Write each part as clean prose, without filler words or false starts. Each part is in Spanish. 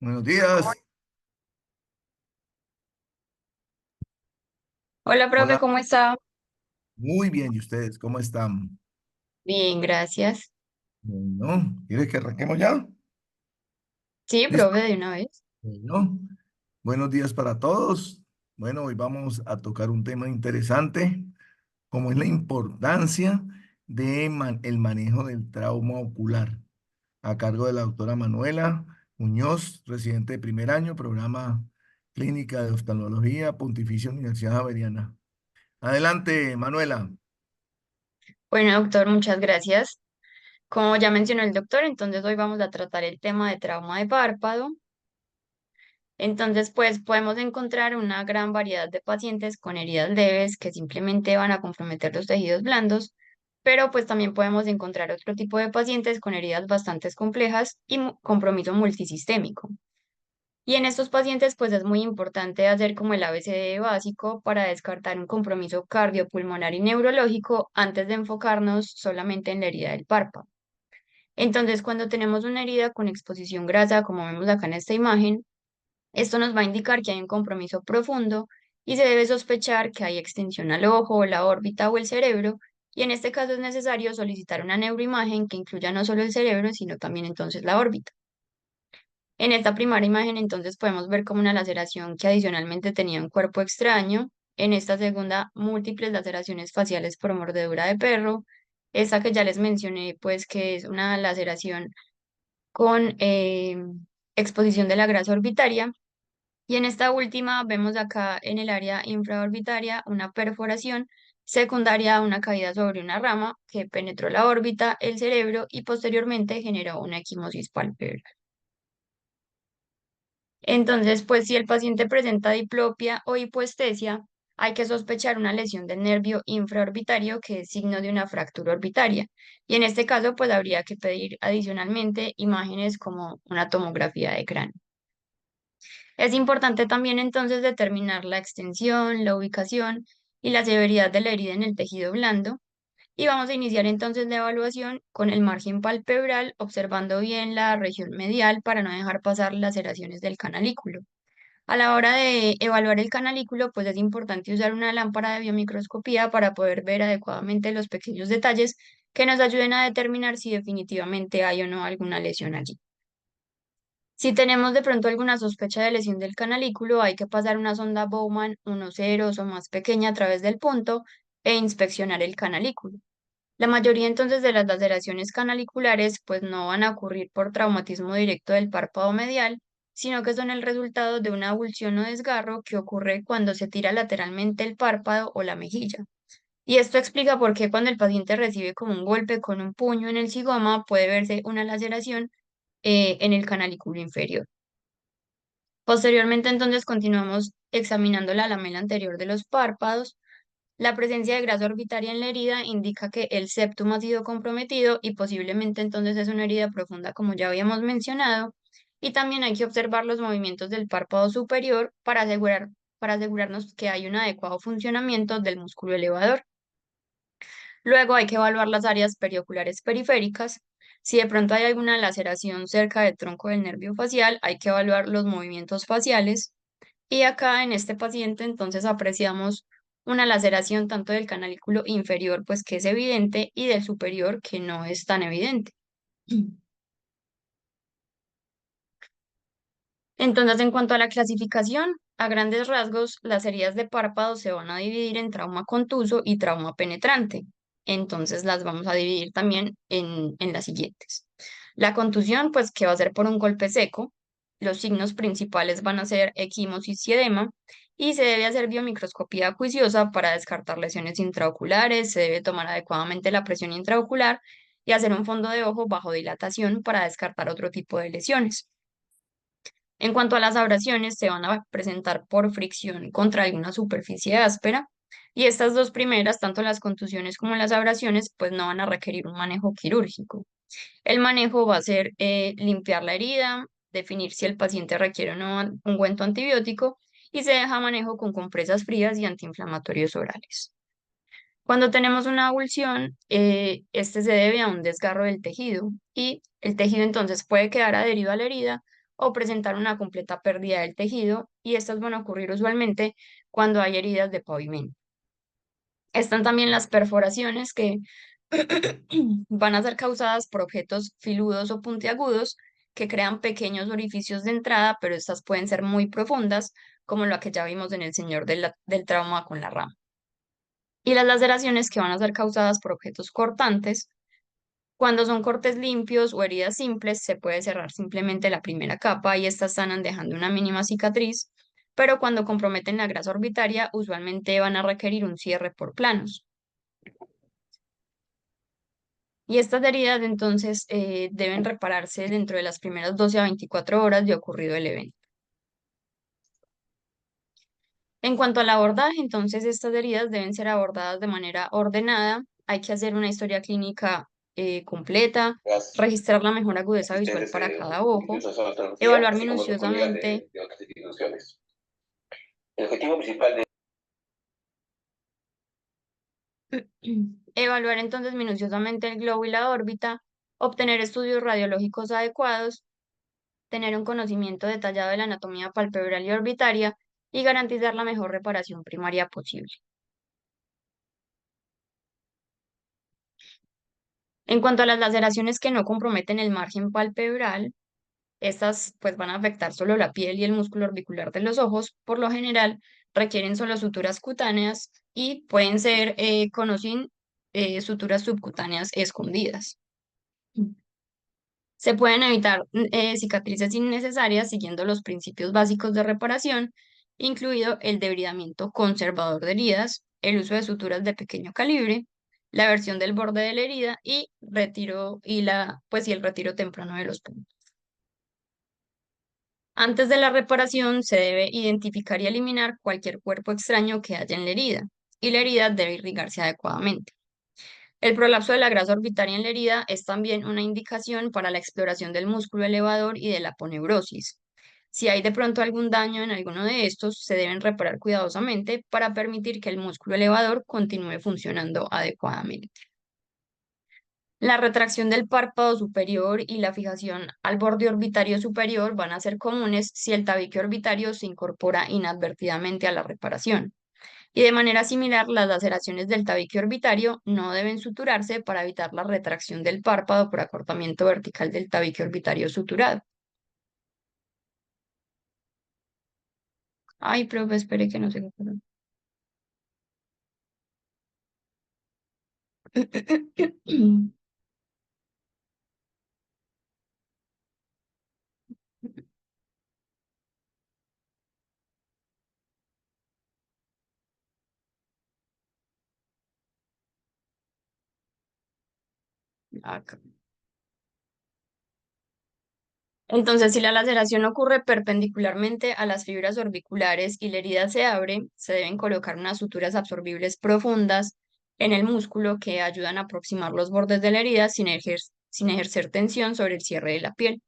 Buenos días. Hola, profe, Hola, ¿cómo está? muy bien. ¿Y ustedes cómo están? Bien, gracias. Bueno, ¿quieres que arranquemos ya? Sí, ¿Listo? profe, de una vez. Bueno, buenos días para todos. Bueno, hoy vamos a tocar un tema interesante, como es la importancia de el manejo del trauma ocular, a cargo de la doctora Manuela Muñoz, residente de primer año, programa Clínica de Oftalmología, Pontificia Universidad Javeriana. Adelante, Manuela. Bueno, doctor, muchas gracias. Como ya mencionó el doctor, entonces hoy vamos a tratar el tema de trauma de párpado. Entonces, pues podemos encontrar una gran variedad de pacientes con heridas leves que simplemente van a comprometer los tejidos blandos, pero pues también podemos encontrar otro tipo de pacientes con heridas bastante complejas y compromiso multisistémico. Y en estos pacientes, pues es muy importante hacer como el ABCD básico para descartar un compromiso cardiopulmonar y neurológico antes de enfocarnos solamente en la herida del párpado. Entonces, cuando tenemos una herida con exposición grasa, como vemos acá en esta imagen, esto nos va a indicar que hay un compromiso profundo y se debe sospechar que hay extensión al ojo, la órbita o el cerebro. Y en este caso es necesario solicitar una neuroimagen que incluya no solo el cerebro, sino también entonces la órbita. En esta primera imagen, entonces, podemos ver como una laceración que adicionalmente tenía un cuerpo extraño. En esta segunda, múltiples laceraciones faciales por mordedura de perro. Esta que ya les mencioné, pues que es una laceración con exposición de la grasa orbitaria. Y en esta última, vemos acá en el área infraorbitaria una perforación secundaria a una caída sobre una rama que penetró la órbita, el cerebro y posteriormente generó una equimosis palpebral. Entonces, pues si el paciente presenta diplopia o hipoestesia, hay que sospechar una lesión del nervio infraorbitario que es signo de una fractura orbitaria. Y en este caso, pues habría que pedir adicionalmente imágenes como una tomografía de cráneo. Es importante también entonces determinar la extensión, la ubicación y la severidad de la herida en el tejido blando. Y vamos a iniciar entonces la evaluación con el margen palpebral, observando bien la región medial para no dejar pasar laceraciones del canalículo. A la hora de evaluar el canalículo, pues es importante usar una lámpara de biomicroscopía para poder ver adecuadamente los pequeños detalles que nos ayuden a determinar si definitivamente hay o no alguna lesión allí. Si tenemos de pronto alguna sospecha de lesión del canalículo, hay que pasar una sonda Bowman 1.0 o más pequeña a través del punto e inspeccionar el canalículo. La mayoría entonces de las laceraciones canaliculares pues no van a ocurrir por traumatismo directo del párpado medial, sino que son el resultado de una avulsión o desgarro que ocurre cuando se tira lateralmente el párpado o la mejilla. Y esto explica por qué cuando el paciente recibe como un golpe con un puño en el cigoma puede verse una laceración en el canalículo inferior. Posteriormente entonces continuamos examinando la lamela anterior de los párpados. La presencia de grasa orbitaria en la herida indica que el septum ha sido comprometido y posiblemente entonces es una herida profunda como ya habíamos mencionado. Y también hay que observar los movimientos del párpado superior para asegurarnos que hay un adecuado funcionamiento del músculo elevador. Luego hay que evaluar las áreas perioculares periféricas. Si de pronto hay alguna laceración cerca del tronco del nervio facial, hay que evaluar los movimientos faciales. Y acá en este paciente entonces apreciamos una laceración tanto del canalículo inferior, pues que es evidente, y del superior, que no es tan evidente. Entonces, en cuanto a la clasificación, a grandes rasgos, las heridas de párpado se van a dividir en trauma contuso y trauma penetrante. Entonces, las vamos a dividir también en las siguientes. La contusión, pues que va a ser por un golpe seco. Los signos principales van a ser equimosis y edema. Y se debe hacer biomicroscopía acuiciosa para descartar lesiones intraoculares. Se debe tomar adecuadamente la presión intraocular y hacer un fondo de ojo bajo dilatación para descartar otro tipo de lesiones. En cuanto a las abrasiones, se van a presentar por fricción contra alguna superficie áspera y estas dos primeras, tanto las contusiones como las abrasiones, pues no van a requerir un manejo quirúrgico. El manejo va a ser limpiar la herida, definir si el paciente requiere o no un ungüento antibiótico y se deja manejo con compresas frías y antiinflamatorios orales. Cuando tenemos una avulsión, este se debe a un desgarro del tejido y el tejido entonces puede quedar adherido a la herida o presentar una completa pérdida del tejido, y estas van a ocurrir usualmente cuando hay heridas de pavimento. Están también las perforaciones que van a ser causadas por objetos filudos o puntiagudos que crean pequeños orificios de entrada, pero estas pueden ser muy profundas, como lo que ya vimos en el señor del trauma con la rama. Y las laceraciones que van a ser causadas por objetos cortantes. Cuando son cortes limpios o heridas simples, se puede cerrar simplemente la primera capa y estas sanan dejando una mínima cicatriz, pero cuando comprometen la grasa orbitaria, usualmente van a requerir un cierre por planos. Y estas heridas entonces deben repararse dentro de las primeras 12 a 24 horas de ocurrido el evento. En cuanto al abordaje, entonces estas heridas deben ser abordadas de manera ordenada. Hay que hacer una historia clínica completa, Gas, registrar la mejor agudeza visual asistentes para cada ojo, incluso son tecnología, evaluar así como otros colegas minuciosamente, de otras instituciones. El objetivo principal de evaluar entonces minuciosamente el globo y la órbita, obtener estudios radiológicos adecuados, tener un conocimiento detallado de la anatomía palpebral y orbitaria y garantizar la mejor reparación primaria posible. En cuanto a las laceraciones que no comprometen el margen palpebral, estas pues van a afectar solo la piel y el músculo orbicular de los ojos. Por lo general, requieren solo suturas cutáneas y pueden ser con o sin suturas subcutáneas escondidas. Se pueden evitar cicatrices innecesarias siguiendo los principios básicos de reparación, incluido el debridamiento conservador de heridas, el uso de suturas de pequeño calibre, la versión del borde de la herida y y el retiro temprano de los puntos. Antes de la reparación se debe identificar y eliminar cualquier cuerpo extraño que haya en la herida, y la herida debe irrigarse adecuadamente. El prolapso de la grasa orbitaria en la herida es también una indicación para la exploración del músculo elevador y de la aponeurosis. Si hay de pronto algún daño en alguno de estos, se deben reparar cuidadosamente para permitir que el músculo elevador continúe funcionando adecuadamente. La retracción del párpado superior y la fijación al borde orbitario superior van a ser comunes si el tabique orbitario se incorpora inadvertidamente a la reparación. Y de manera similar, las laceraciones del tabique orbitario no deben suturarse para evitar la retracción del párpado por acortamiento vertical del tabique orbitario suturado. Ay, profe, espere que no se me ocurre. Acá. Entonces, si la laceración ocurre perpendicularmente a las fibras orbiculares y la herida se abre, se deben colocar unas suturas absorbibles profundas en el músculo que ayudan a aproximar los bordes de la herida sin ejercer tensión sobre el cierre de la piel.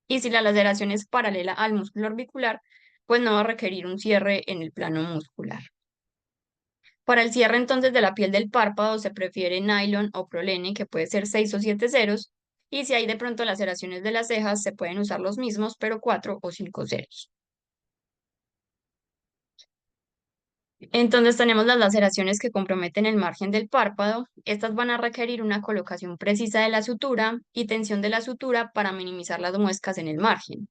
Y si la laceración es paralela al músculo orbicular, pues no va a requerir un cierre en el plano muscular. Para el cierre entonces de la piel del párpado se prefiere nylon o prolene, que puede ser 6 o 7 ceros, y si hay de pronto laceraciones de las cejas, se pueden usar los mismos, pero 4 o 5 ceros. Entonces tenemos las laceraciones que comprometen el margen del párpado. Estas van a requerir una colocación precisa de la sutura y tensión de la sutura para minimizar las muescas en el margen.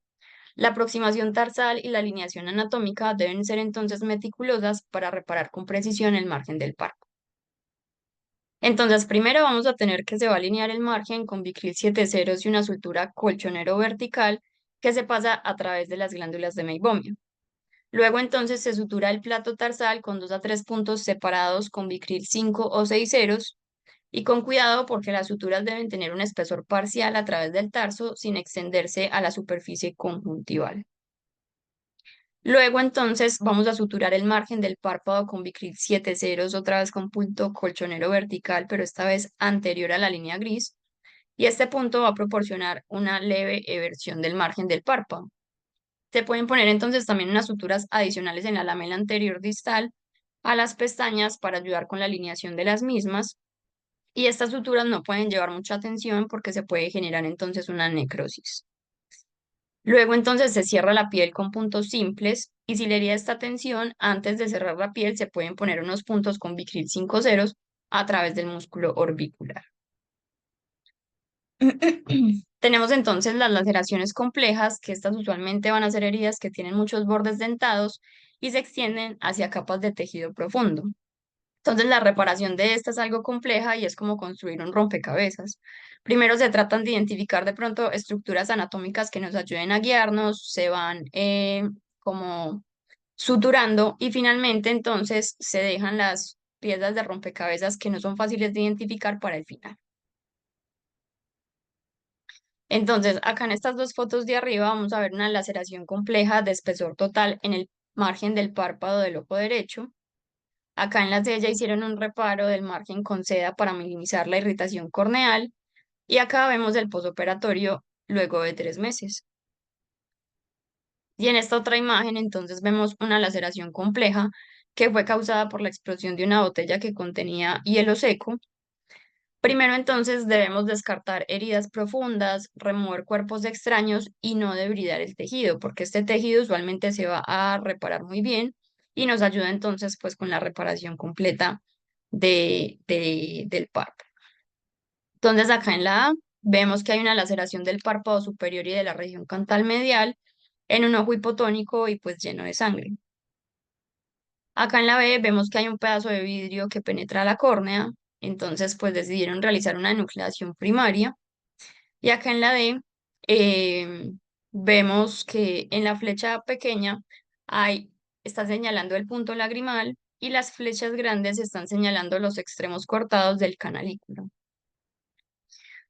La aproximación tarsal y la alineación anatómica deben ser entonces meticulosas para reparar con precisión el margen del párpado. Entonces, primero vamos a tener que se va a alinear el margen con bicril 7 ceros y una sutura colchonero vertical que se pasa a través de las glándulas de Meibomian. Luego entonces se sutura el plato tarsal con 2 a 3 puntos separados con bicril 5 o 6 ceros y con cuidado porque las suturas deben tener un espesor parcial a través del tarso sin extenderse a la superficie conjuntival. Luego entonces vamos a suturar el margen del párpado con bicril 7 ceros, otra vez con punto colchonero vertical, pero esta vez anterior a la línea gris. Y este punto va a proporcionar una leve eversión del margen del párpado. Se pueden poner entonces también unas suturas adicionales en la lamela anterior distal a las pestañas para ayudar con la alineación de las mismas. Y estas suturas no pueden llevar mucha tensión porque se puede generar entonces una necrosis. Luego entonces se cierra la piel con puntos simples y si la herida está tensión, antes de cerrar la piel se pueden poner unos puntos con Vicryl 5 ceros a través del músculo orbicular. Tenemos entonces las laceraciones complejas, que estas usualmente van a ser heridas que tienen muchos bordes dentados y se extienden hacia capas de tejido profundo. Entonces, la reparación de esta es algo compleja y es como construir un rompecabezas. Primero se tratan de identificar de pronto estructuras anatómicas que nos ayuden a guiarnos, se van como suturando y finalmente entonces se dejan las piezas de rompecabezas que no son fáciles de identificar para el final. Entonces, acá en estas dos fotos de arriba vamos a ver una laceración compleja de espesor total en el margen del párpado del ojo derecho. Acá en la de ella hicieron un reparo del margen con seda para minimizar la irritación corneal y acá vemos el posoperatorio luego de 3 meses. Y en esta otra imagen entonces vemos una laceración compleja que fue causada por la explosión de una botella que contenía hielo seco. Primero entonces debemos descartar heridas profundas, remover cuerpos extraños y no debridar el tejido, porque este tejido usualmente se va a reparar muy bien y nos ayuda entonces pues con la reparación completa del párpado. Entonces acá en la A vemos que hay una laceración del párpado superior y de la región cantal medial en un ojo hipotónico y pues lleno de sangre. Acá en la B vemos que hay un pedazo de vidrio que penetra la córnea, entonces pues decidieron realizar una enucleación primaria. Y acá en la D vemos que en la flecha pequeña está señalando el punto lagrimal y las flechas grandes están señalando los extremos cortados del canalículo.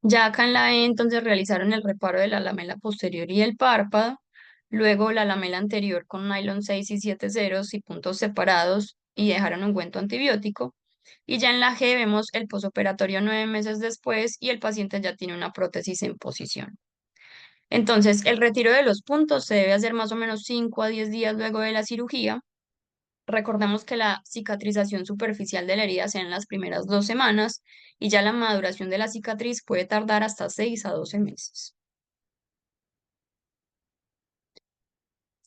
Ya acá en la E entonces realizaron el reparo de la lamela posterior y el párpado, luego la lamela anterior con nylon 6 y 7 ceros y puntos separados y dejaron ungüento antibiótico. Y ya en la G vemos el posoperatorio 9 meses después y el paciente ya tiene una prótesis en posición. Entonces, el retiro de los puntos se debe hacer más o menos 5 a 10 días luego de la cirugía. Recordemos que la cicatrización superficial de la herida sea en las primeras 2 semanas y ya la maduración de la cicatriz puede tardar hasta 6 a 12 meses.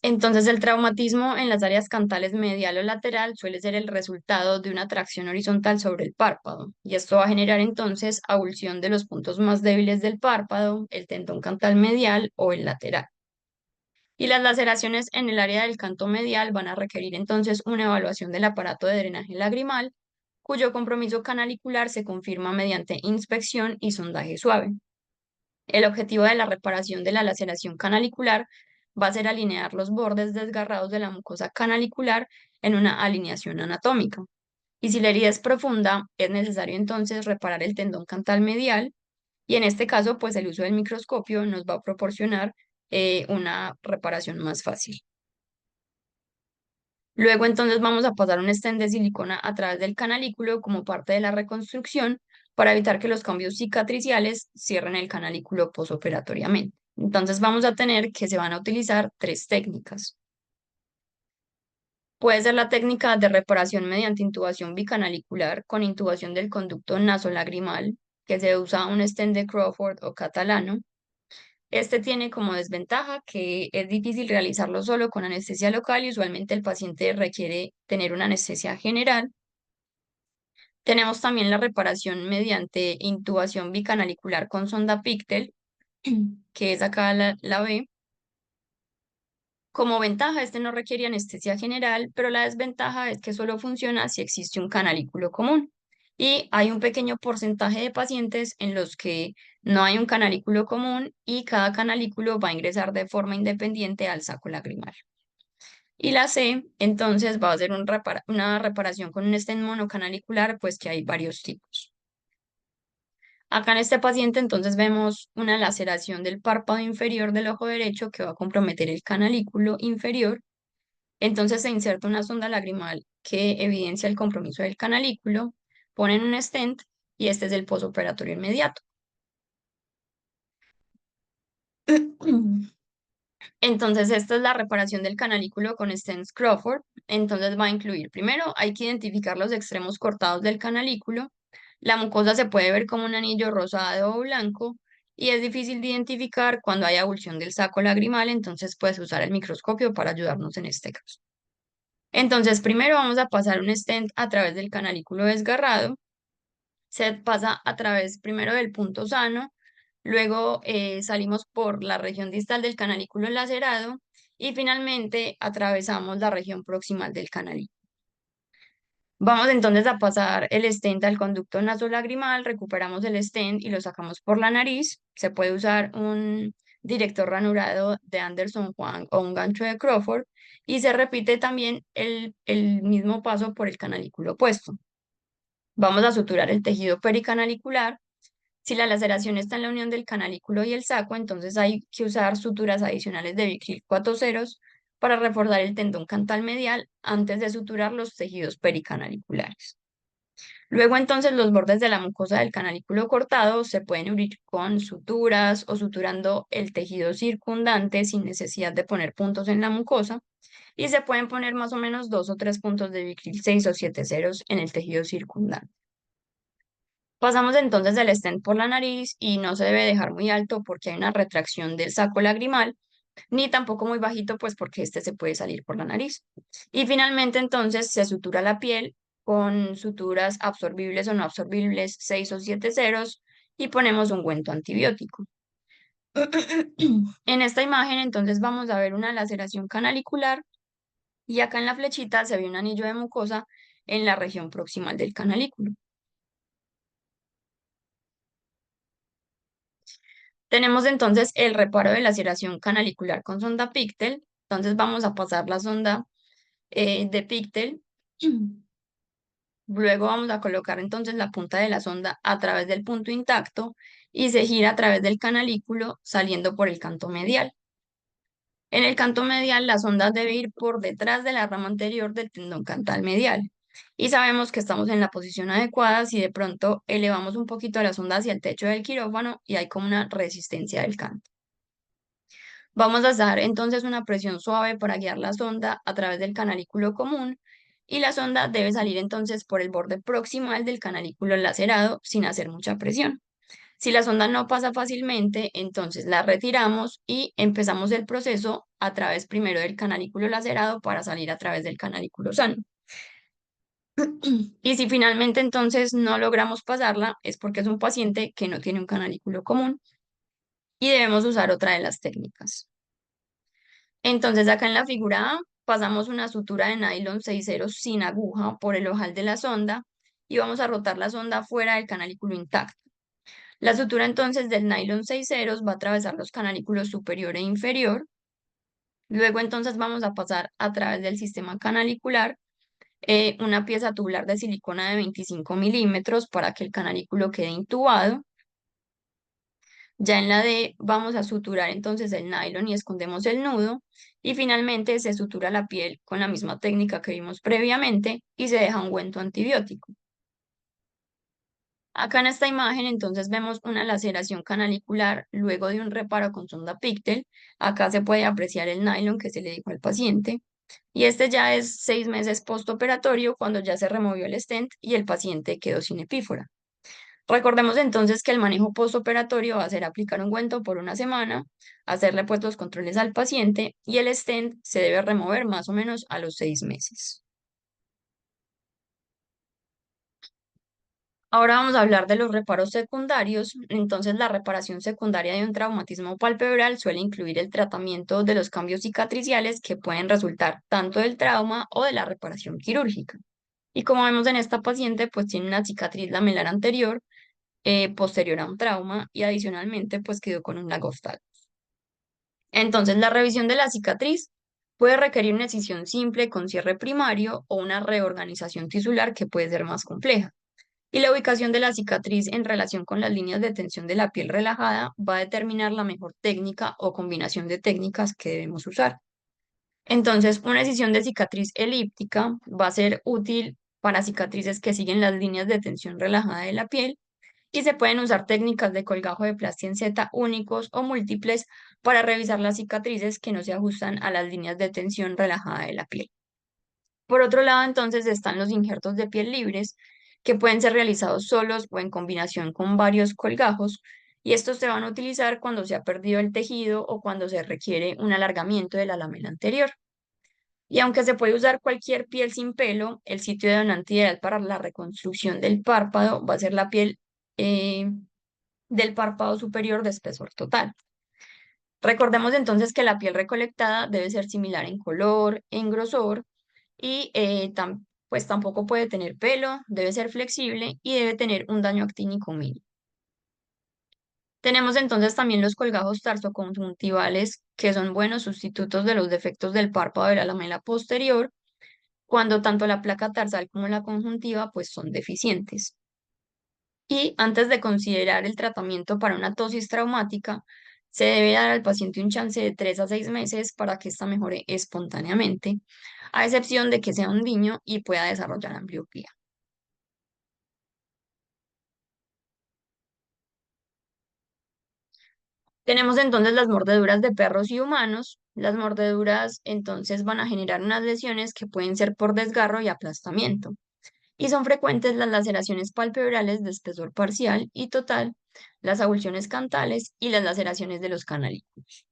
Entonces, el traumatismo en las áreas cantales medial o lateral suele ser el resultado de una tracción horizontal sobre el párpado, y esto va a generar entonces abulsión de los puntos más débiles del párpado, el tendón cantal medial o el lateral. Y las laceraciones en el área del canto medial van a requerir entonces una evaluación del aparato de drenaje lagrimal, cuyo compromiso canalicular se confirma mediante inspección y sondaje suave. El objetivo de la reparación de la laceración canalicular va a ser alinear los bordes desgarrados de la mucosa canalicular en una alineación anatómica. Y si la herida es profunda, es necesario entonces reparar el tendón cantal medial y en este caso, pues el uso del microscopio nos va a proporcionar una reparación más fácil. Luego entonces vamos a pasar un stent de silicona a través del canalículo como parte de la reconstrucción para evitar que los cambios cicatriciales cierren el canalículo posoperatoriamente. Entonces vamos a tener que se van a utilizar 3 técnicas. Puede ser la técnica de reparación mediante intubación bicanalicular con intubación del conducto nasolagrimal, que se usa un stent de Crawford o catalano. Este tiene como desventaja que es difícil realizarlo solo con anestesia local y usualmente el paciente requiere tener una anestesia general. Tenemos también la reparación mediante intubación bicanalicular con sonda Pictel, que es acá la B. Como ventaja, este no requiere anestesia general, pero la desventaja es que solo funciona si existe un canalículo común. Y hay un pequeño porcentaje de pacientes en los que no hay un canalículo común y cada canalículo va a ingresar de forma independiente al saco lagrimal. Y la C, entonces, va a ser una reparación con un stent monocanalicular, pues que hay varios tipos. Acá en este paciente entonces vemos una laceración del párpado inferior del ojo derecho que va a comprometer el canalículo inferior. Entonces se inserta una sonda lagrimal que evidencia el compromiso del canalículo, ponen un stent y este es el posoperatorio inmediato. Entonces esta es la reparación del canalículo con stents Crawford. Entonces va a incluir, primero hay que identificar los extremos cortados del canalículo. La mucosa se puede ver como un anillo rosado o blanco y es difícil de identificar cuando hay abulsión del saco lagrimal, entonces puedes usar el microscopio para ayudarnos en este caso. Entonces, primero vamos a pasar un stent a través del canalículo desgarrado. Se pasa a través primero del punto sano, luego salimos por la región distal del canalículo lacerado y finalmente atravesamos la región proximal del canalículo. Vamos entonces a pasar el stent al conducto nasolagrimal, recuperamos el stent y lo sacamos por la nariz. Se puede usar un director ranurado de Anderson Juan o un gancho de Crawford y se repite también el mismo paso por el canalículo opuesto. Vamos a suturar el tejido pericanalicular. Si la laceración está en la unión del canalículo y el saco, entonces hay que usar suturas adicionales de Vicryl 4 ceros para reforzar el tendón cantal medial antes de suturar los tejidos pericanaliculares. Luego entonces los bordes de la mucosa del canalículo cortado se pueden unir con suturas o suturando el tejido circundante sin necesidad de poner puntos en la mucosa y se pueden poner más o menos 2 o 3 puntos de Vicryl 6 o 7 ceros en el tejido circundante. Pasamos entonces el stent por la nariz y no se debe dejar muy alto porque hay una retracción del saco lagrimal, ni tampoco muy bajito pues porque este se puede salir por la nariz. Y finalmente entonces se sutura la piel con suturas absorbibles o no absorbibles, 6 o 7 ceros y ponemos ungüento antibiótico. En esta imagen entonces vamos a ver una laceración canalicular y acá en la flechita se ve un anillo de mucosa en la región proximal del canalículo. Tenemos entonces el reparo de laceración canalicular con sonda Pictel. Entonces vamos a pasar la sonda de Pictel. Luego vamos a colocar entonces la punta de la sonda a través del punto intacto y se gira a través del canalículo saliendo por el canto medial. En el canto medial la sonda debe ir por detrás de la rama anterior del tendón cantal medial. Y sabemos que estamos en la posición adecuada si de pronto elevamos un poquito la sonda hacia el techo del quirófano y hay como una resistencia del canto. Vamos a dar entonces una presión suave para guiar la sonda a través del canalículo común y la sonda debe salir entonces por el borde proximal del canalículo lacerado sin hacer mucha presión. Si la sonda no pasa fácilmente, entonces la retiramos y empezamos el proceso a través primero del canalículo lacerado para salir a través del canalículo sano. Y si finalmente entonces no logramos pasarla, es porque es un paciente que no tiene un canalículo común y debemos usar otra de las técnicas. Entonces acá en la figura A pasamos una sutura de nylon 6 ceros sin aguja por el ojal de la sonda y vamos a rotar la sonda fuera del canalículo intacto. La sutura entonces del nylon 6 ceros va a atravesar los canalículos superior e inferior. Luego entonces vamos a pasar a través del sistema canalicular una pieza tubular de silicona de 25 milímetros para que el canalículo quede intubado. Ya en la D vamos a suturar entonces el nylon y escondemos el nudo. Y finalmente se sutura la piel con la misma técnica que vimos previamente y se deja ungüento antibiótico. Acá en esta imagen entonces vemos una laceración canalicular luego de un reparo con sonda Pictel. Acá se puede apreciar el nylon que se le dijo al paciente. Y este ya es 6 meses postoperatorio cuando ya se removió el stent y el paciente quedó sin epífora. Recordemos entonces que el manejo postoperatorio va a ser aplicar ungüento por una semana, hacerle pues los controles al paciente y el stent se debe remover más o menos a los 6 meses. Ahora vamos a hablar de los reparos secundarios. Entonces, la reparación secundaria de un traumatismo palpebral suele incluir el tratamiento de los cambios cicatriciales que pueden resultar tanto del trauma o de la reparación quirúrgica. Y como vemos en esta paciente, pues tiene una cicatriz lamelar anterior, posterior a un trauma y adicionalmente pues quedó con un lagostal. Entonces, la revisión de la cicatriz puede requerir una excisión simple con cierre primario o una reorganización tisular que puede ser más compleja. Y la ubicación de la cicatriz en relación con las líneas de tensión de la piel relajada va a determinar la mejor técnica o combinación de técnicas que debemos usar. Entonces, una decisión de cicatriz elíptica va a ser útil para cicatrices que siguen las líneas de tensión relajada de la piel y se pueden usar técnicas de colgajo de plastianceta únicos o múltiples para revisar las cicatrices que no se ajustan a las líneas de tensión relajada de la piel. Por otro lado, entonces están los injertos de piel libres, que pueden ser realizados solos o en combinación con varios colgajos, y estos se van a utilizar cuando se ha perdido el tejido o cuando se requiere un alargamiento de la lámina anterior. Y aunque se puede usar cualquier piel sin pelo, el sitio de donante ideal para la reconstrucción del párpado va a ser la piel eh, del párpado superior de espesor total. Recordemos entonces que la piel recolectada debe ser similar en color, en grosor y pues tampoco puede tener pelo, debe ser flexible y debe tener un daño actínico mínimo. Tenemos entonces también los colgajos tarsoconjuntivales, que son buenos sustitutos de los defectos del párpado de la lamela posterior, cuando tanto la placa tarsal como la conjuntiva pues son deficientes. Y antes de considerar el tratamiento para una tosis traumática, se debe dar al paciente un chance de 3 a 6 meses para que ésta mejore espontáneamente, a excepción de que sea un niño y pueda desarrollar ambliopía. Tenemos entonces las mordeduras de perros y humanos. Las mordeduras entonces van a generar unas lesiones que pueden ser por desgarro y aplastamiento. Y son frecuentes las laceraciones palpebrales de espesor parcial y total, las avulsiones cantales y las laceraciones de los canalículos.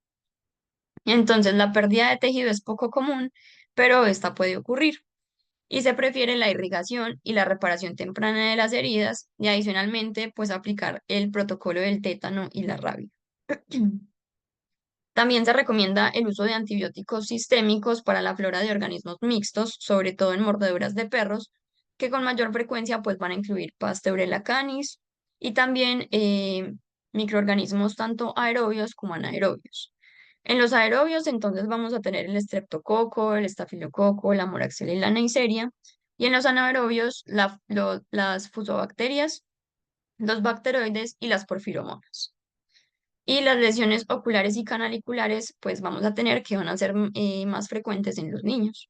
Entonces, la pérdida de tejido es poco común, pero esta puede ocurrir. Y se prefiere la irrigación y la reparación temprana de las heridas y adicionalmente, pues aplicar el protocolo del tétano y la rabia. También se recomienda el uso de antibióticos sistémicos para la flora de organismos mixtos, sobre todo en mordeduras de perros, que con mayor frecuencia pues van a incluir Pasteurella canis y también microorganismos tanto aerobios como anaerobios. En los aerobios entonces vamos a tener el estreptococo, el estafilococo, la moraxella y la neisseria, y en los anaerobios las fusobacterias, los bacteroides y las porfiromonas. Y las lesiones oculares y canaliculares, pues vamos a tener que van a ser más frecuentes en los niños.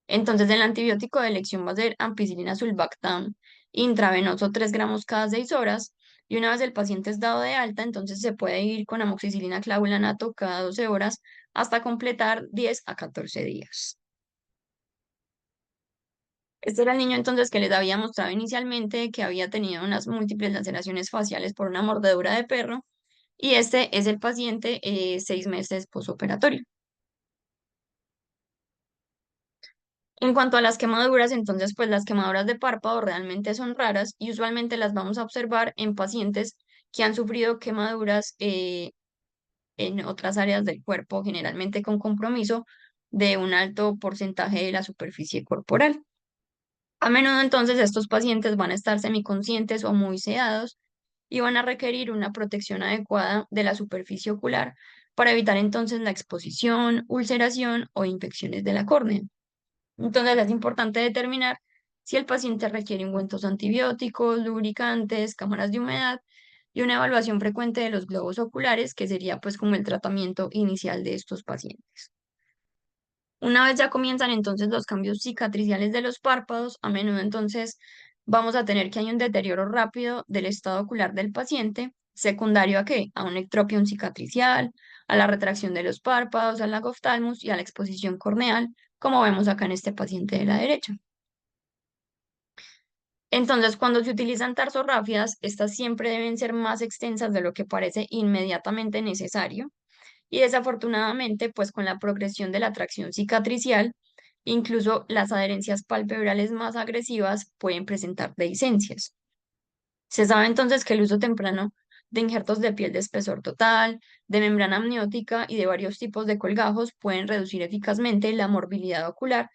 Entonces, el antibiótico de elección va a ser ampicilina sulbactam intravenoso 3 gramos cada 6 horas. Y una vez el paciente es dado de alta, entonces se puede ir con amoxicilina clavulanato cada 12 horas hasta completar 10 a 14 días. Este era el niño entonces que les había mostrado inicialmente que había tenido unas múltiples laceraciones faciales por una mordedura de perro y este es el paciente 6 meses posoperatorio. En cuanto a las quemaduras, entonces, pues las quemaduras de párpado realmente son raras y usualmente las vamos a observar en pacientes que han sufrido quemaduras en otras áreas del cuerpo, generalmente con compromiso de un alto porcentaje de la superficie corporal. A menudo entonces estos pacientes van a estar semiconscientes o muy sedados y van a requerir una protección adecuada de la superficie ocular para evitar entonces la exposición, ulceración o infecciones de la córnea. Entonces es importante determinar si el paciente requiere ungüentos antibióticos, lubricantes, cámaras de humedad y una evaluación frecuente de los globos oculares, que sería pues como el tratamiento inicial de estos pacientes. Una vez ya comienzan entonces los cambios cicatriciales de los párpados, a menudo entonces vamos a tener que hay un deterioro rápido del estado ocular del paciente, secundario a qué? A una ectropión cicatricial, a la retracción de los párpados, al nagoftalmus y a la exposición corneal, como vemos acá en este paciente de la derecha. Entonces, cuando se utilizan tarsorrafias, estas siempre deben ser más extensas de lo que parece inmediatamente necesario y desafortunadamente, pues con la progresión de la tracción cicatricial, incluso las adherencias palpebrales más agresivas pueden presentar dehiscencias. Se sabe entonces que el uso temprano de injertos de piel de espesor total, de membrana amniótica y de varios tipos de colgajos pueden reducir eficazmente la morbilidad ocular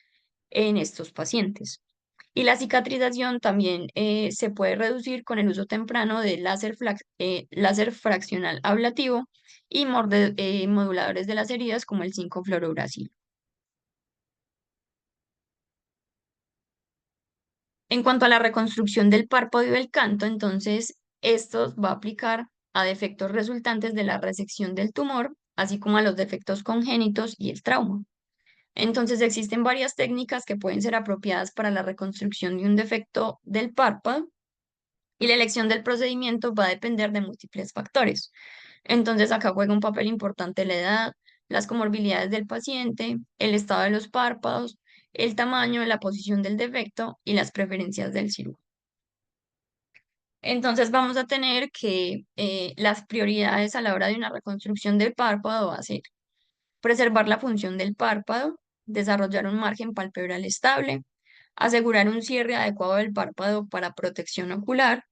en estos pacientes. Y la cicatrización también se puede reducir con el uso temprano de láser fraccional ablativo y moduladores de las heridas como el 5-fluorouracilo. En cuanto a la reconstrucción del párpado y del canto, entonces esto va a aplicar a defectos resultantes de la resección del tumor, así como a los defectos congénitos y el trauma. Entonces existen varias técnicas que pueden ser apropiadas para la reconstrucción de un defecto del párpado y la elección del procedimiento va a depender de múltiples factores. Entonces acá juega un papel importante la edad, las comorbilidades del paciente, el estado de los párpados, el tamaño, la posición del defecto y las preferencias del cirujano. Entonces vamos a tener que las prioridades a la hora de una reconstrucción del párpado va a ser preservar la función del párpado, desarrollar un margen palpebral estable, asegurar un cierre adecuado del párpado para protección ocular,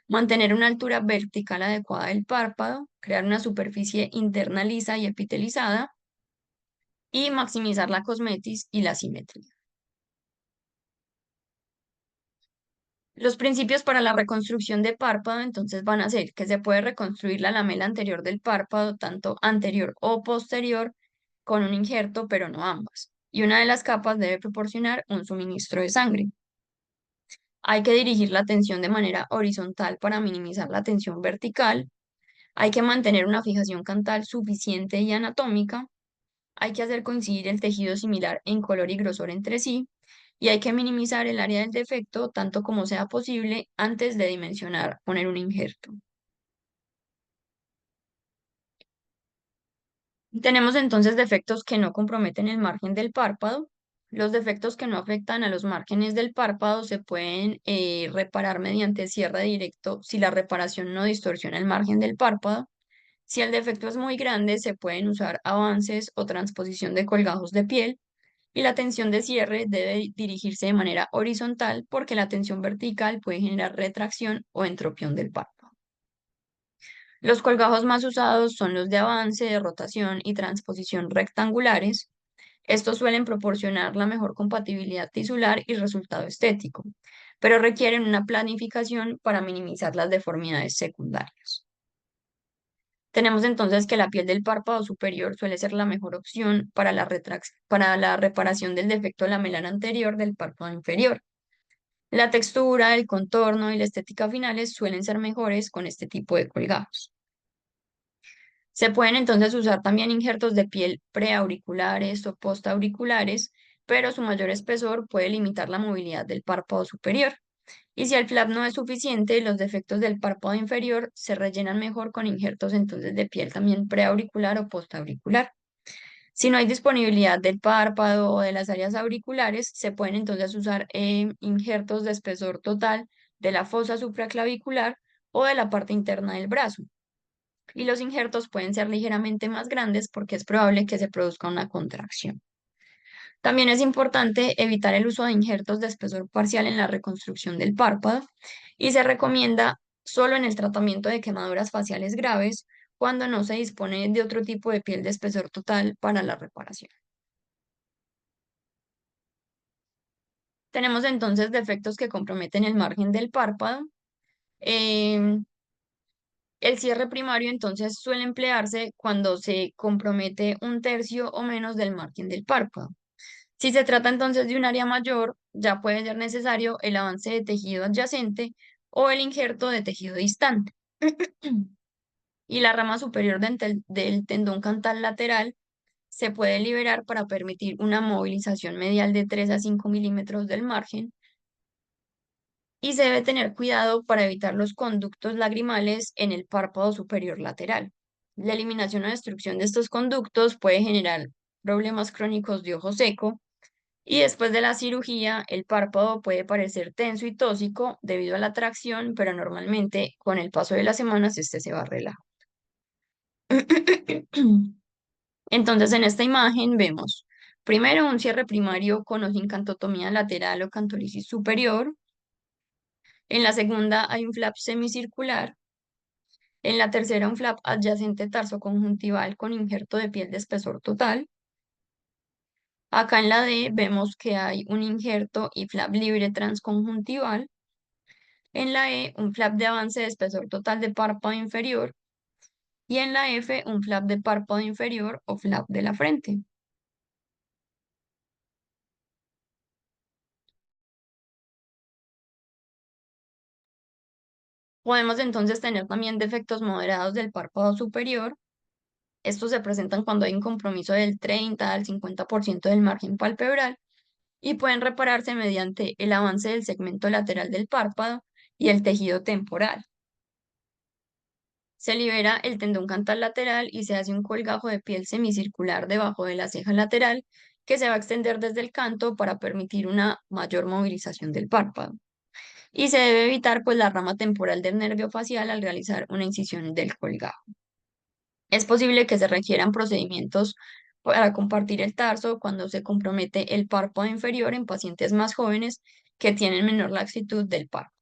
mantener una altura vertical adecuada del párpado, crear una superficie interna lisa y epitelizada y maximizar la cosmetis y la simetría. Los principios para la reconstrucción de párpado entonces van a ser que se puede reconstruir la lamela anterior del párpado, tanto anterior o posterior, con un injerto, pero no ambas. Y una de las capas debe proporcionar un suministro de sangre. Hay que dirigir la tensión de manera horizontal para minimizar la tensión vertical. Hay que mantener una fijación cantal suficiente y anatómica. Hay que hacer coincidir el tejido similar en color y grosor entre sí. Y hay que minimizar el área del defecto tanto como sea posible antes de dimensionar, poner un injerto. Tenemos entonces defectos que no comprometen el margen del párpado. Los defectos que no afectan a los márgenes del párpado se pueden reparar mediante cierre directo si la reparación no distorsiona el margen del párpado. Si el defecto es muy grande, se pueden usar avances o transposición de colgajos de piel y la tensión de cierre debe dirigirse de manera horizontal porque la tensión vertical puede generar retracción o entropión del párpado. Los colgajos más usados son los de avance, de rotación y transposición rectangulares. Estos suelen proporcionar la mejor compatibilidad tisular y resultado estético, pero requieren una planificación para minimizar las deformidades secundarias. Tenemos entonces que la piel del párpado superior suele ser la mejor opción para para la reparación del defecto lamelar anterior del párpado inferior. La textura, el contorno y la estética finales suelen ser mejores con este tipo de colgajos. Se pueden entonces usar también injertos de piel preauriculares o postauriculares, pero su mayor espesor puede limitar la movilidad del párpado superior. Y si el flap no es suficiente, los defectos del párpado inferior se rellenan mejor con injertos entonces de piel también preauricular o postauricular. Si no hay disponibilidad del párpado o de las áreas auriculares, se pueden entonces usar injertos de espesor total de la fosa supraclavicular o de la parte interna del brazo. Y los injertos pueden ser ligeramente más grandes porque es probable que se produzca una contracción. También es importante evitar el uso de injertos de espesor parcial en la reconstrucción del párpado y se recomienda solo en el tratamiento de quemaduras faciales graves cuando no se dispone de otro tipo de piel de espesor total para la reparación. Tenemos entonces defectos que comprometen el margen del párpado. Em, el cierre primario entonces suele emplearse cuando se compromete un tercio o menos del margen del párpado. Si se trata entonces de un área mayor, ya puede ser necesario el avance de tejido adyacente o el injerto de tejido distante. Y la rama superior del tendón cantal lateral se puede liberar para permitir una movilización medial de 3 a 5 milímetros del margen y se debe tener cuidado para evitar los conductos lagrimales en el párpado superior lateral. La eliminación o destrucción de estos conductos puede generar problemas crónicos de ojo seco y después de la cirugía el párpado puede parecer tenso y tóxico debido a la tracción, pero normalmente con el paso de las semanas este se va a relajar. Entonces en esta imagen vemos primero un cierre primario con o sin cantotomía lateral o cantolisis superior. En la segunda hay un flap semicircular. En la tercera un flap adyacente tarsoconjuntival con injerto de piel de espesor total. Acá en la D vemos que hay un injerto y flap libre transconjuntival. En la E un flap de avance de espesor total de párpado inferior. Y en la F un flap de párpado inferior o flap de la frente. Podemos entonces tener también defectos moderados del párpado superior. Estos se presentan cuando hay un compromiso del 30 al 50% del margen palpebral y pueden repararse mediante el avance del segmento lateral del párpado y el tejido temporal. Se libera el tendón cantal lateral y se hace un colgajo de piel semicircular debajo de la ceja lateral que se va a extender desde el canto para permitir una mayor movilización del párpado. y se debe evitar pues la rama temporal del nervio facial al realizar una incisión del colgajo. Es posible que se requieran procedimientos para compartir el tarso cuando se compromete el párpado inferior en pacientes más jóvenes que tienen menor laxitud del párpado.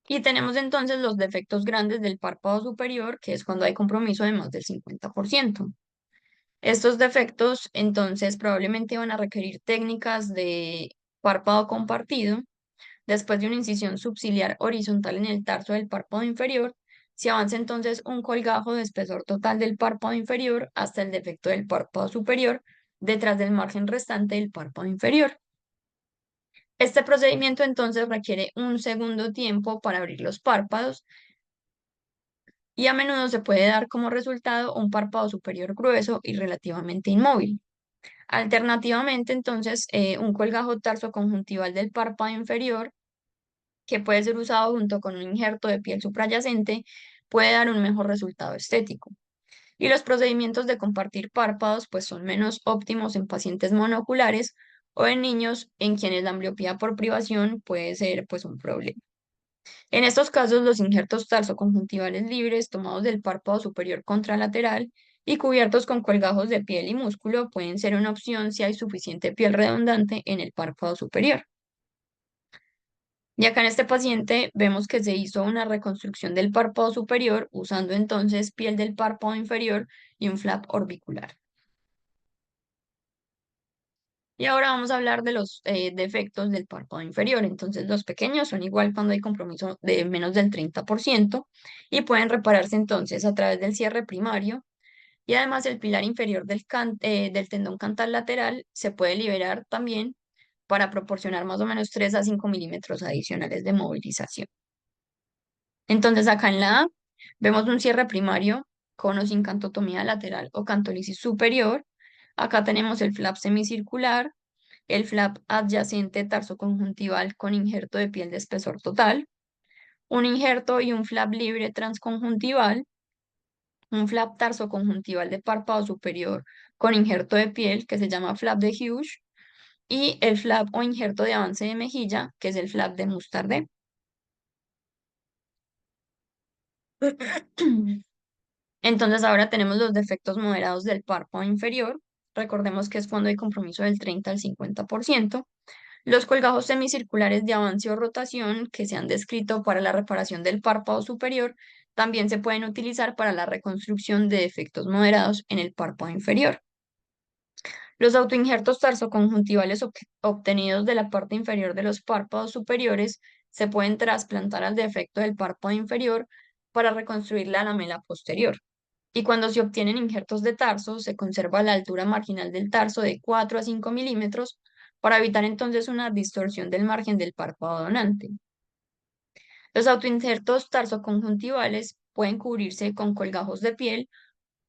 Y tenemos entonces los defectos grandes del párpado superior, que es cuando hay compromiso de más del 50%. Estos defectos entonces probablemente van a requerir técnicas de párpado compartido. Después de una incisión subciliar horizontal en el tarso del párpado inferior, se avanza entonces un colgajo de espesor total del párpado inferior hasta el defecto del párpado superior, detrás del margen restante del párpado inferior. Este procedimiento entonces requiere un segundo tiempo para abrir los párpados y a menudo se puede dar como resultado un párpado superior grueso y relativamente inmóvil. Alternativamente, entonces, un colgajo tarsoconjuntival del párpado inferior, que puede ser usado junto con un injerto de piel suprayacente, puede dar un mejor resultado estético. Y los procedimientos de compartir párpados, pues son menos óptimos en pacientes monoculares o en niños en quienes la ambliopía por privación puede ser pues un problema. En estos casos, los injertos tarsoconjuntivales libres tomados del párpado superior contralateral y cubiertos con colgajos de piel y músculo pueden ser una opción si hay suficiente piel redundante en el párpado superior. Y acá en este paciente vemos que se hizo una reconstrucción del párpado superior usando entonces piel del párpado inferior y un flap orbicular. Y ahora vamos a hablar de los defectos del párpado inferior. Entonces, los pequeños son igual cuando hay compromiso de menos del 30% y pueden repararse entonces a través del cierre primario. Y además el pilar inferior del tendón cantal lateral se puede liberar también para proporcionar más o menos 3 a 5 milímetros adicionales de movilización. Entonces, acá en la A vemos un cierre primario con o sin cantotomía lateral o cantolisis superior. Acá tenemos el flap semicircular, el flap adyacente tarsoconjuntival con injerto de piel de espesor total, un injerto y un flap libre transconjuntival, un flap tarsoconjuntival de párpado superior con injerto de piel que se llama flap de Hughes y el flap o injerto de avance de mejilla que es el flap de Mustardé. Entonces ahora tenemos los defectos moderados del párpado inferior. Recordemos que es cuando hay compromiso del 30 al 50%. Los colgajos semicirculares de avance o rotación que se han descrito para la reparación del párpado superior también se pueden utilizar para la reconstrucción de defectos moderados en el párpado inferior. Los autoinjertos tarsoconjuntivales obtenidos de la parte inferior de los párpados superiores se pueden trasplantar al defecto del párpado inferior para reconstruir la lamela posterior. Y cuando se obtienen injertos de tarso, se conserva la altura marginal del tarso de 4 a 5 milímetros para evitar entonces una distorsión del margen del párpado donante. Los autoinjertos tarsoconjuntivales pueden cubrirse con colgajos de piel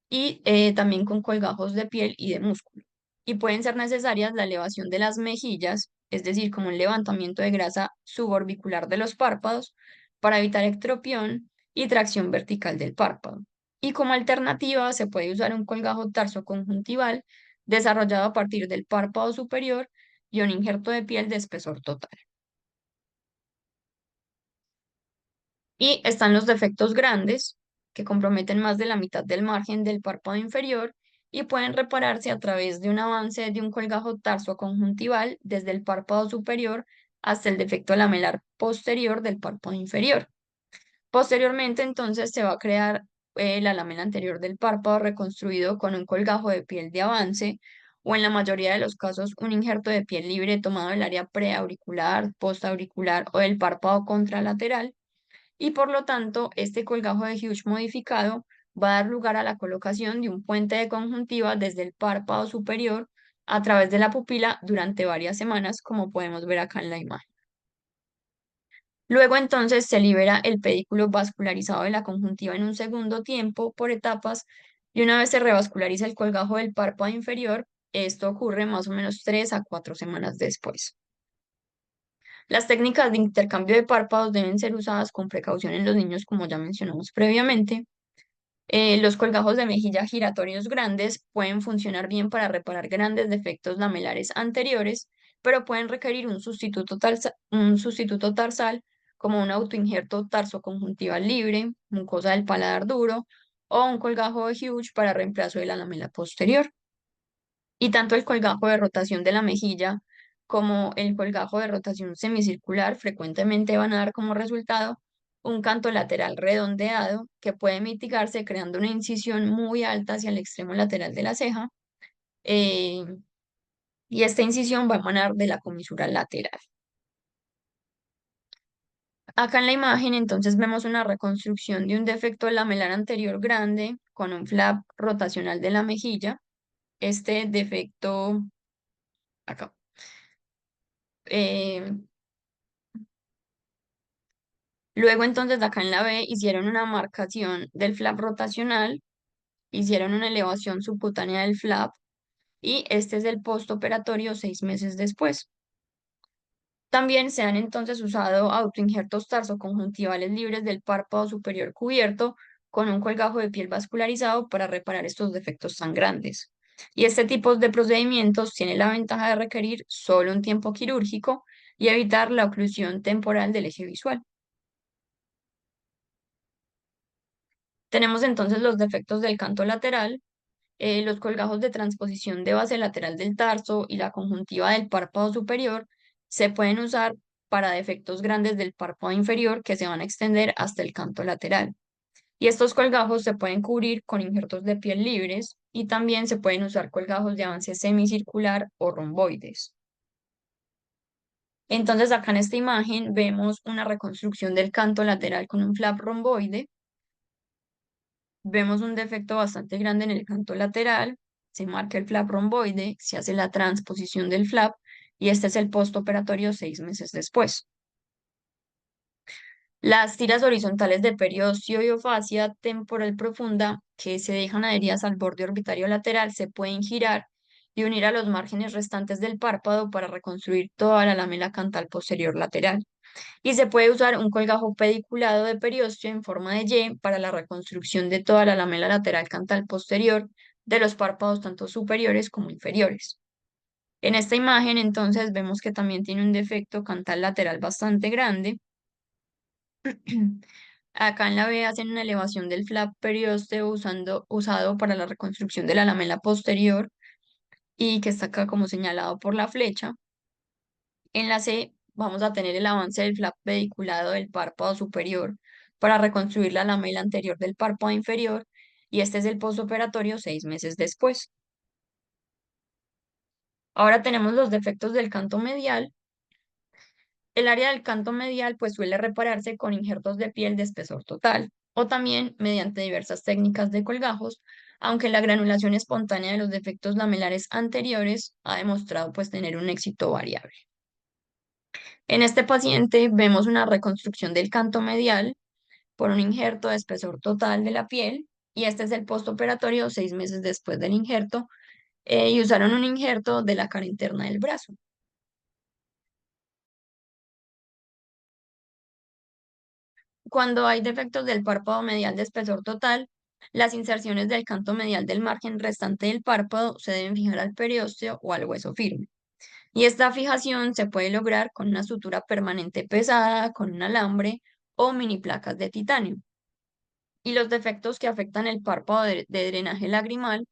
y también con colgajos de piel y de músculo. Y pueden ser necesarias la elevación de las mejillas, es decir, como un levantamiento de grasa suborbicular de los párpados para evitar ectropión y tracción vertical del párpado. Y como alternativa se puede usar un colgajo tarsoconjuntival desarrollado a partir del párpado superior y un injerto de piel de espesor total. Y están los defectos grandes, que comprometen más de la mitad del margen del párpado inferior y pueden repararse a través de un avance de un colgajo tarsoconjuntival desde el párpado superior hasta el defecto lamelar posterior del párpado inferior. Posteriormente, entonces, se va a crear la lamela anterior del párpado reconstruido con un colgajo de piel de avance o en la mayoría de los casos un injerto de piel libre tomado del área preauricular, postauricular o del párpado contralateral y por lo tanto este colgajo de Hughes modificado va a dar lugar a la colocación de un puente de conjuntiva desde el párpado superior a través de la pupila durante varias semanas, como podemos ver acá en la imagen. Luego entonces se libera el pedículo vascularizado de la conjuntiva en un segundo tiempo por etapas y una vez se revasculariza el colgajo del párpado inferior, esto ocurre más o menos 3 a 4 semanas después. Las técnicas de intercambio de párpados deben ser usadas con precaución en los niños, como ya mencionamos previamente. Los colgajos de mejilla giratorios grandes pueden funcionar bien para reparar grandes defectos lamelares anteriores, pero pueden requerir un sustituto tarsal como un autoinjerto tarsoconjuntival libre, mucosa del paladar duro o un colgajo de Hughes para reemplazo de la lamela posterior. Y tanto el colgajo de rotación de la mejilla como el colgajo de rotación semicircular frecuentemente van a dar como resultado un canto lateral redondeado que puede mitigarse creando una incisión muy alta hacia el extremo lateral de la ceja, eh, y esta incisión va a emanar de la comisura lateral. Acá en la imagen entonces vemos una reconstrucción de un defecto lamelar anterior grande con un flap rotacional de la mejilla. Este defecto acá. eh, Luego entonces acá en la B hicieron una marcación del flap rotacional, hicieron una elevación subcutánea del flap y este es el postoperatorio 6 meses después. También se han entonces usado autoinjertos tarsoconjuntivales libres del párpado superior cubierto con un colgajo de piel vascularizado para reparar estos defectos tan grandes. Y este tipo de procedimientos tiene la ventaja de requerir solo un tiempo quirúrgico y evitar la oclusión temporal del eje visual. Tenemos entonces los defectos del canto lateral, los colgajos de transposición de base lateral del tarso y la conjuntiva del párpado superior se pueden usar para defectos grandes del párpado inferior que se van a extender hasta el canto lateral. Y estos colgajos se pueden cubrir con injertos de piel libres y también se pueden usar colgajos de avance semicircular o romboides. Entonces acá en esta imagen vemos una reconstrucción del canto lateral con un flap romboide. Vemos un defecto bastante grande en el canto lateral, se marca el flap romboide, se hace la transposición del flap y este es el postoperatorio 6 meses después. Las tiras horizontales de periósteo y o fascia temporal profunda que se dejan adheridas al borde orbitario lateral se pueden girar y unir a los márgenes restantes del párpado para reconstruir toda la lamela cantal posterior lateral. Y se puede usar un colgajo pediculado de periósteo en forma de Y para la reconstrucción de toda la lamela lateral cantal posterior de los párpados tanto superiores como inferiores. En esta imagen entonces vemos que también tiene un defecto cantal lateral bastante grande. Acá en la B hacen una elevación del flap periósteo usado para la reconstrucción de la lamela posterior y que está acá como señalado por la flecha. En la C vamos a tener el avance del flap pediculado del párpado superior para reconstruir la lamela anterior del párpado inferior y este es el postoperatorio 6 meses después. Ahora tenemos los defectos del canto medial. El área del canto medial pues suele repararse con injertos de piel de espesor total o también mediante diversas técnicas de colgajos, aunque la granulación espontánea de los defectos lamelares anteriores ha demostrado pues tener un éxito variable. En este paciente vemos una reconstrucción del canto medial por un injerto de espesor total de la piel y este es el postoperatorio 6 meses después del injerto, y usaron un injerto de la cara interna del brazo. Cuando hay defectos del párpado medial de espesor total, las inserciones del canto medial del margen restante del párpado se deben fijar al periósteo o al hueso firme. Y esta fijación se puede lograr con una sutura permanente pesada, con un alambre o mini placas de titanio. Y los defectos que afectan el párpado de drenaje lagrimal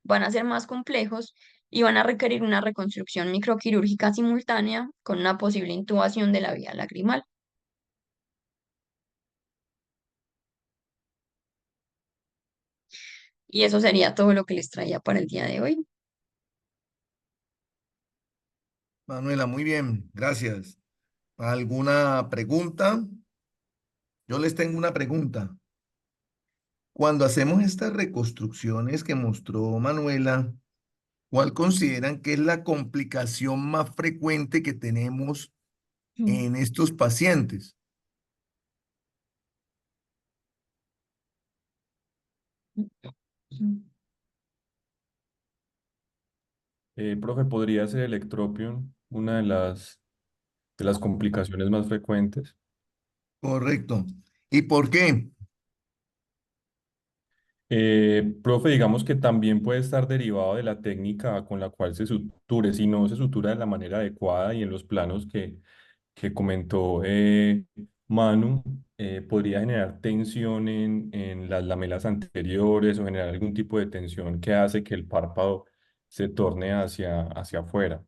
van a ser más complejos y van a requerir una reconstrucción microquirúrgica simultánea con una posible intubación de la vía lagrimal. Y eso sería todo lo que les traía para el día de hoy. Manuela, muy bien, gracias. ¿Alguna pregunta? Yo les tengo una pregunta. Cuando hacemos estas reconstrucciones que mostró Manuela, ¿cuál consideran que es la complicación más frecuente que tenemos en estos pacientes? Profe, ¿podría ser el ectropion una de las complicaciones más frecuentes? Correcto. ¿Y por qué? Profe, digamos que también puede estar derivado de la técnica con la cual se suture. Si no se sutura de la manera adecuada y en los planos que comentó Manu, podría generar tensión en las lamelas anteriores o generar algún tipo de tensión que hace que el párpado se torne hacia afuera.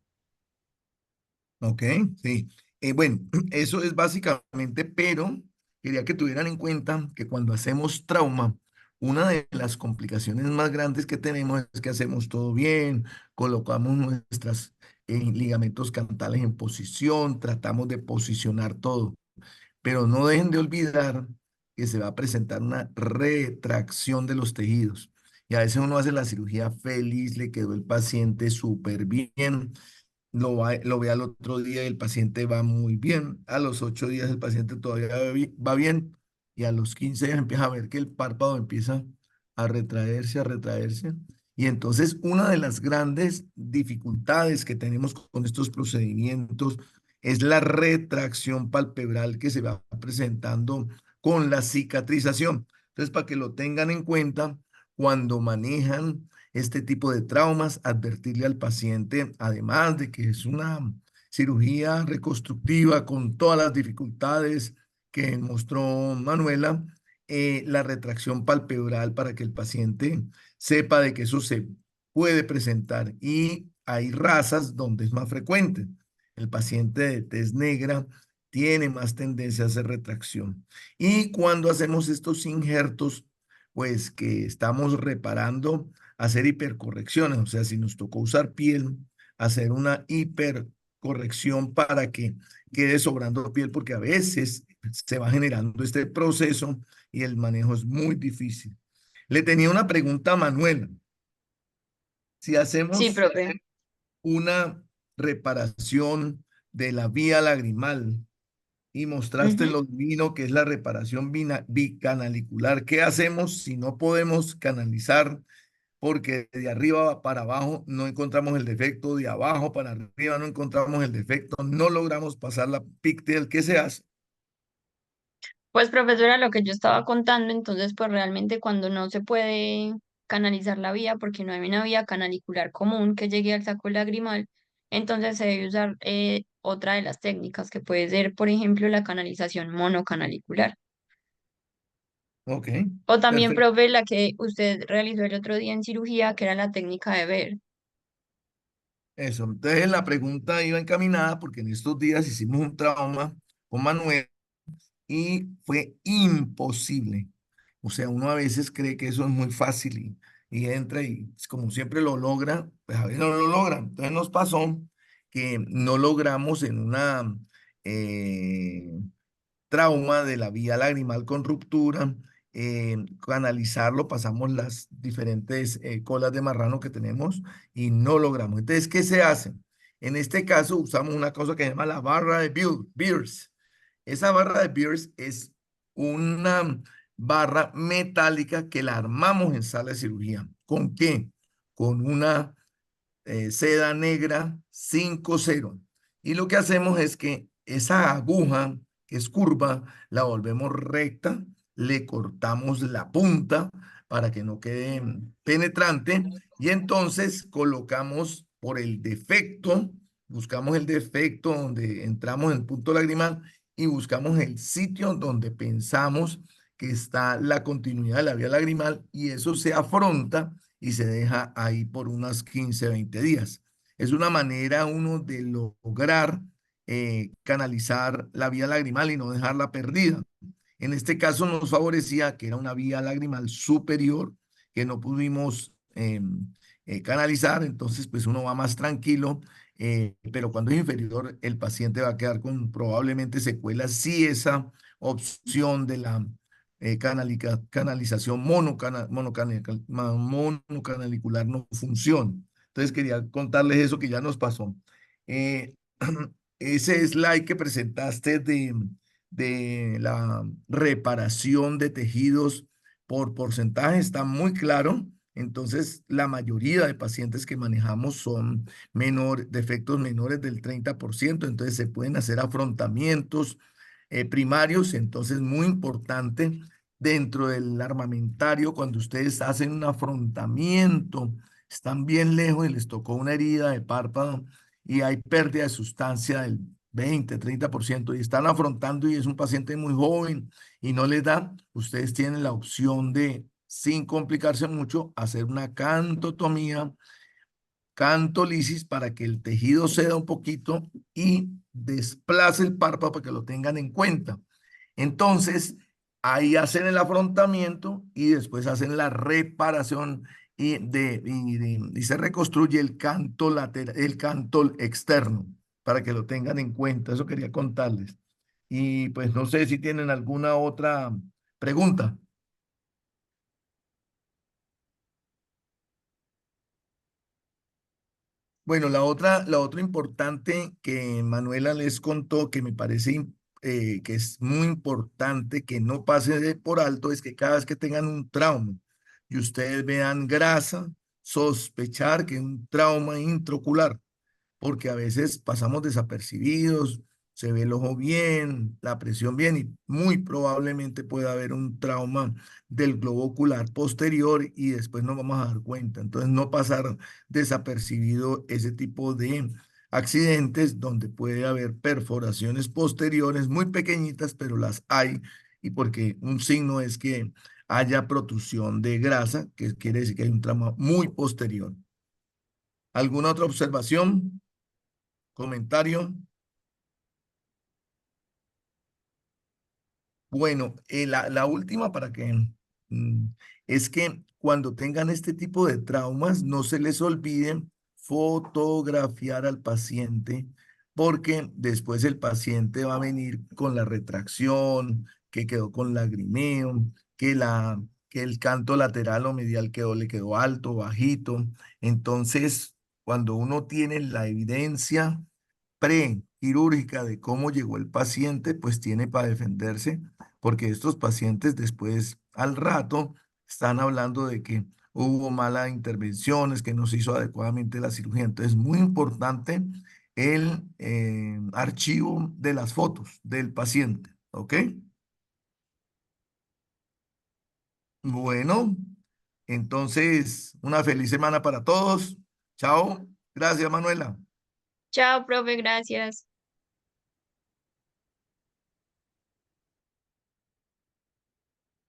Ok, sí. Bueno, eso es básicamente, pero quería que tuvieran en cuenta que cuando hacemos trauma, una de las complicaciones más grandes que tenemos es que hacemos todo bien, colocamos nuestros ligamentos cantales en posición, tratamos de posicionar todo, pero no dejen de olvidar que se va a presentar una retracción de los tejidos. Y a veces uno hace la cirugía feliz, le quedó el paciente súper bien, lo ve al otro día y el paciente va muy bien. A los 8 días el paciente todavía va bien y a los 15 días empieza a ver que el párpado empieza a retraerse, a retraerse. Y entonces una de las grandes dificultades que tenemos con estos procedimientos es la retracción palpebral que se va presentando con la cicatrización. Entonces, para que lo tengan en cuenta cuando manejan este tipo de traumas, advertirle al paciente, además de que es una cirugía reconstructiva con todas las dificultades que mostró Manuela, la retracción palpebral para que el paciente sepa de que eso se puede presentar y hay razas donde es más frecuente. El paciente de tez negra tiene más tendencia a hacer retracción. Y cuando hacemos estos injertos, pues que estamos reparando, hacer hipercorrecciones, o sea, si nos tocó usar piel, hacer una hipercorrección para que quede sobrando piel, porque a veces se va generando este proceso y el manejo es muy difícil. Le tenía una pregunta a Manuela. Si Sí, hacemos profe. una reparación de la vía lagrimal y mostraste Ujú. lo divino que es la reparación bicanalicular, ¿qué hacemos si no podemos canalizar? Porque de arriba para abajo no encontramos el defecto, de abajo para arriba no encontramos el defecto, no logramos pasar la pigtail. ¿Qué se hace? Pues profesora, lo que yo estaba contando, entonces pues realmente cuando no se puede canalizar la vía porque no hay una vía canalicular común que llegue al saco lagrimal, entonces se debe usar otra de las técnicas que puede ser, por ejemplo, la canalización monocanalicular. Ok, O también, perfecto. profe, la que usted realizó el otro día en cirugía, que era la técnica de ver. Eso. Entonces la pregunta iba encaminada porque en estos días hicimos un trauma con Manuel y fue imposible. O sea, uno a veces cree que eso es muy fácil y entra y como siempre lo logra, pues a veces no lo logra. Entonces nos pasó que no logramos en una eh, trauma de la vía lagrimal con ruptura, canalizarlo, pasamos las diferentes colas de marrano que tenemos y no logramos. Entonces, ¿qué se hace? En este caso usamos una cosa que se llama la barra de Beers. Esa barra de Beers es una barra metálica que la armamos en sala de cirugía. ¿Con qué? Con una seda negra 5-0. Y lo que hacemos es que esa aguja que es curva, la volvemos recta, le cortamos la punta para que no quede penetrante y entonces colocamos por el defecto, buscamos el defecto donde entramos en el punto lagrimal y buscamos el sitio donde pensamos que está la continuidad de la vía lagrimal y eso se afronta y se deja ahí por unos 15, 20 días. Es una manera uno de lograr canalizar la vía lagrimal y no dejarla perdida. En este caso nos favorecía que era una vía lagrimal superior que no pudimos canalizar, entonces pues uno va más tranquilo, pero cuando es inferior el paciente va a quedar con probablemente secuelas si esa opción de la canalización monocanalicular no funciona. Entonces quería contarles eso que ya nos pasó. Eh, ese slide que presentaste de la reparación de tejidos por porcentaje está muy claro. Entonces, la mayoría de pacientes que manejamos son defectos menores del 30%, entonces se pueden hacer afrontamientos primarios, entonces muy importante dentro del armamentario, cuando ustedes hacen un afrontamiento, están bien lejos y les tocó una herida de párpado y hay pérdida de sustancia del 20, 30% y están afrontando y es un paciente muy joven y no les da, ustedes tienen la opción de, sin complicarse mucho, hacer una cantotomía, cantolisis para que el tejido ceda un poquito y desplace el párpado para que lo tengan en cuenta. Entonces, ahí hacen el afrontamiento y después hacen la reparación y se reconstruye el canto lateral, el canto externo, para que lo tengan en cuenta. Eso quería contarles. Y pues no sé si tienen alguna otra pregunta. Bueno, la otra importante que Manuela les contó, que me parece que es muy importante que no pase por alto, es que cada vez que tengan un trauma y ustedes vean grasa, sospechar que es un trauma intraocular porque a veces pasamos desapercibidos, se ve el ojo bien, la presión bien y muy probablemente pueda haber un trauma del globo ocular posterior y después nos vamos a dar cuenta. Entonces, no pasar desapercibido ese tipo de accidentes donde puede haber perforaciones posteriores muy pequeñitas, pero las hay y porque un signo es que haya protrusión de grasa, que quiere decir que hay un trauma muy posterior. ¿Alguna otra observación? ¿Comentario? Bueno, la última para que mm, es que cuando tengan este tipo de traumas, no se les olvide fotografiar al paciente, porque después el paciente va a venir con la retracción, que quedó con lagrimeo, que el canto lateral o medial le quedó alto, bajito. Entonces, cuando uno tiene la evidencia prequirúrgica de cómo llegó el paciente, pues tiene para defenderse, porque estos pacientes después, al rato, están hablando de que hubo malas intervenciones, que no se hizo adecuadamente la cirugía. Entonces, es muy importante el archivo de las fotos del paciente, ¿ok? Bueno, entonces, una feliz semana para todos. Chao. Gracias, Manuela. Chao, profe, gracias.